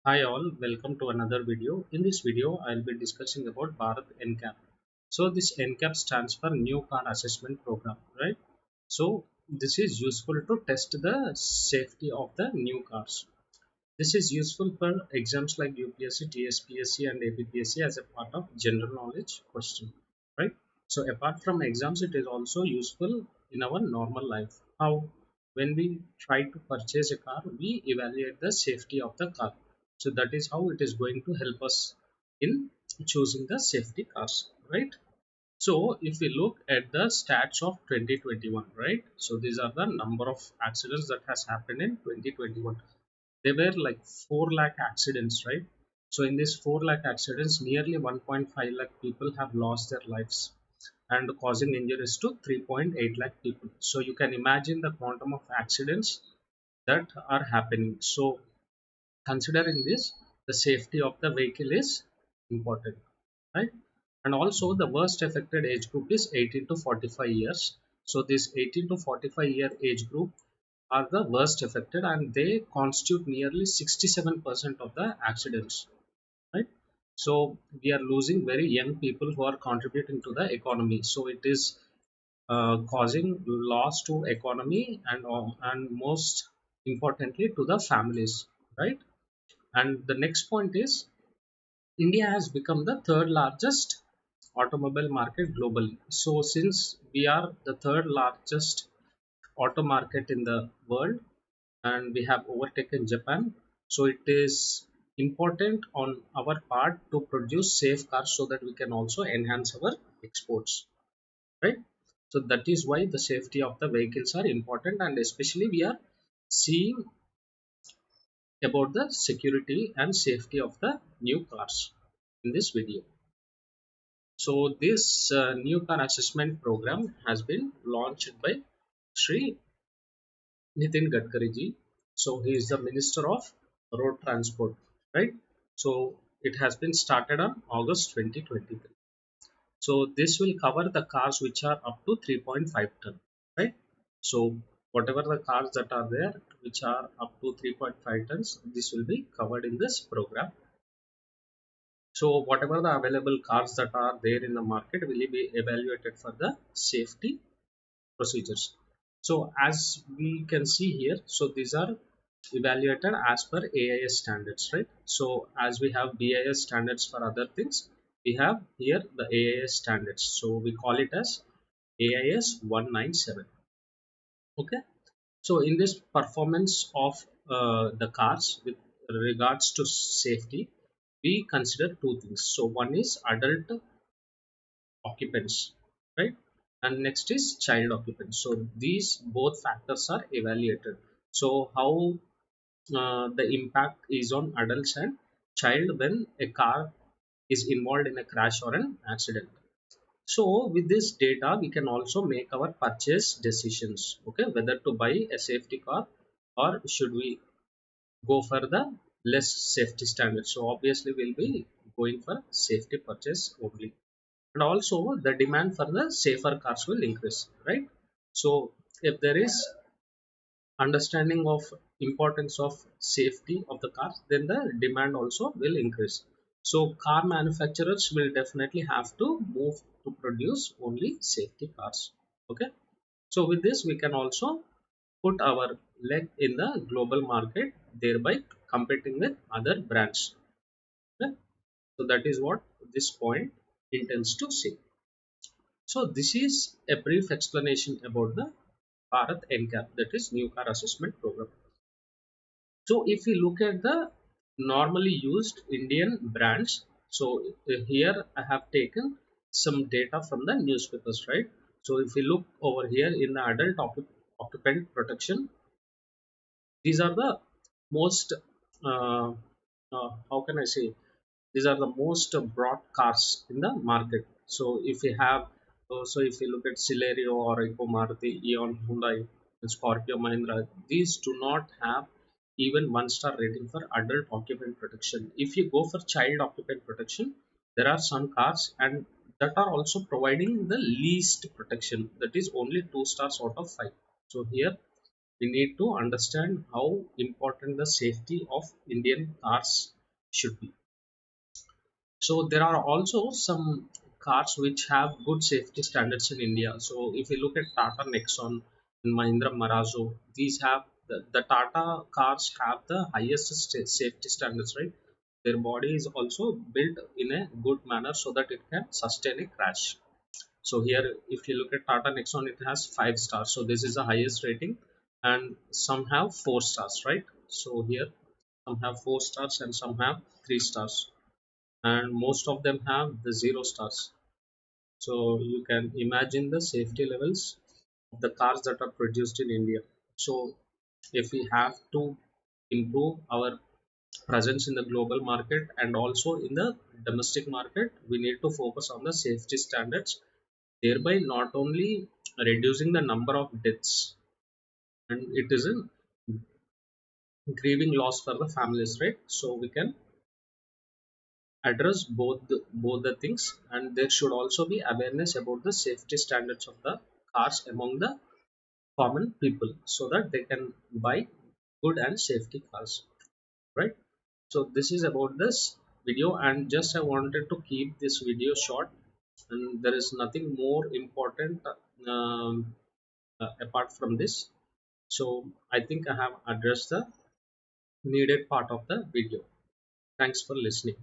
Hi all, welcome to another video. In this video, I'll be discussing about Bharat NCAP. So this NCAP stands for New Car Assessment Program, right? So this is useful to test the safety of the new cars. This is useful for exams like UPSC, TSPSC and APPSC as a part of general knowledge question, right? So apart from exams, it is also useful in our normal life. How? When we try to purchase a car, we evaluate the safety of the car. So that is how it is going to help us in choosing the safety cars, right? So if we look at the stats of 2021, right? So these are the number of accidents that has happened in 2021. There were like 4 lakh accidents, right? So in these 4 lakh accidents, nearly 1.5 lakh people have lost their lives and causing injuries to 3.8 lakh people. So you can imagine the quantum of accidents that are happening. So considering this, the safety of the vehicle is important, right? And also the worst affected age group is 18 to 45 years. So this 18 to 45-year age group are the worst affected and they constitute nearly 67% of the accidents, right? So we are losing very young people who are contributing to the economy. So it is causing loss to economy and most importantly to the families, right? And the next point is India has become the third largest automobile market globally. So since we are the third largest auto market in the world and we have overtaken Japan, so it is important on our part to produce safe cars so that we can also enhance our exports, right? So that is why the safety of the vehicles are important, and especially we are seeing about the security and safety of the new cars in this video. So this new car assessment program has been launched by Sri Nitin Gadkari ji. So he is the Minister of Road Transport, right? So it has been started on August 2023. So this will cover the cars which are up to 3.5 ton, right? So whatever the cars that are there which are up to 3.5 tons, this will be covered in this program. So whatever the available cars that are there in the market will be evaluated for the safety procedures. So as we can see here, so these are evaluated as per AIS standards, right? So as we have BIS standards for other things, we have here the AIS standards. So we call it as AIS 197. Okay. So in this performance of the cars with regards to safety, we consider two things. So one is adult occupants, right? And next is child occupants. So these both factors are evaluated. So how the impact is on adults and child when a car is involved in a crash or an accident. So with this data we can also make our purchase decisions, okay, whether to buy a safety car or should we go for the less safety standard. So obviously we'll be going for safety purchase only, and also the demand for the safer cars will increase, right? So if there is understanding of importance of safety of the cars, then the demand also will increase. So car manufacturers will definitely have to move to produce only safety cars, okay. So with this we can also put our leg in the global market, thereby competing with other brands, okay? So that is what this point intends to say. So this is a brief explanation about the Bharat NCAP, that is New Car Assessment Program. So if we look at the normally used Indian brands, so here I have taken some data from the newspapers, right? So if we look over here in the adult occupant protection, these are the most, uh, how can I say, these are the most brought cars in the market. So if we have, so if you look at Celerio or Eco Maruti, Eon, Hyundai, and Scorpio, Mahindra, these do not have even 1-star rating for adult occupant protection. If you go for child occupant protection, there are some cars and that are also providing the least protection, that is only 2 stars out of 5. So here we need to understand how important the safety of Indian cars should be. So there are also some cars which have good safety standards in India. So if you look at Tata Nexon and Mahindra Marazzo, these have the Tata cars have the highest safety standards, right? Their body is also built in a good manner so that it can sustain a crash. So here, if you look at Tata Nexon, it has 5 stars. So this is the highest rating, and some have 4 stars, right? So here, some have 4 stars and some have 3 stars, and most of them have the 0 stars. So you can imagine the safety levels of the cars that are produced in India. So if we have to improve our presence in the global market and also in the domestic market, we need to focus on the safety standards, thereby not only reducing the number of deaths, and it is a grieving loss for the families, right? So we can address both the things, and there should also be awareness about the safety standards of the cars among the common people so that they can buy good and safety cars, right? So this is about this video, and just I wanted to keep this video short, and there is nothing more important apart from this. So I think I have addressed the needed part of the video. Thanks for listening.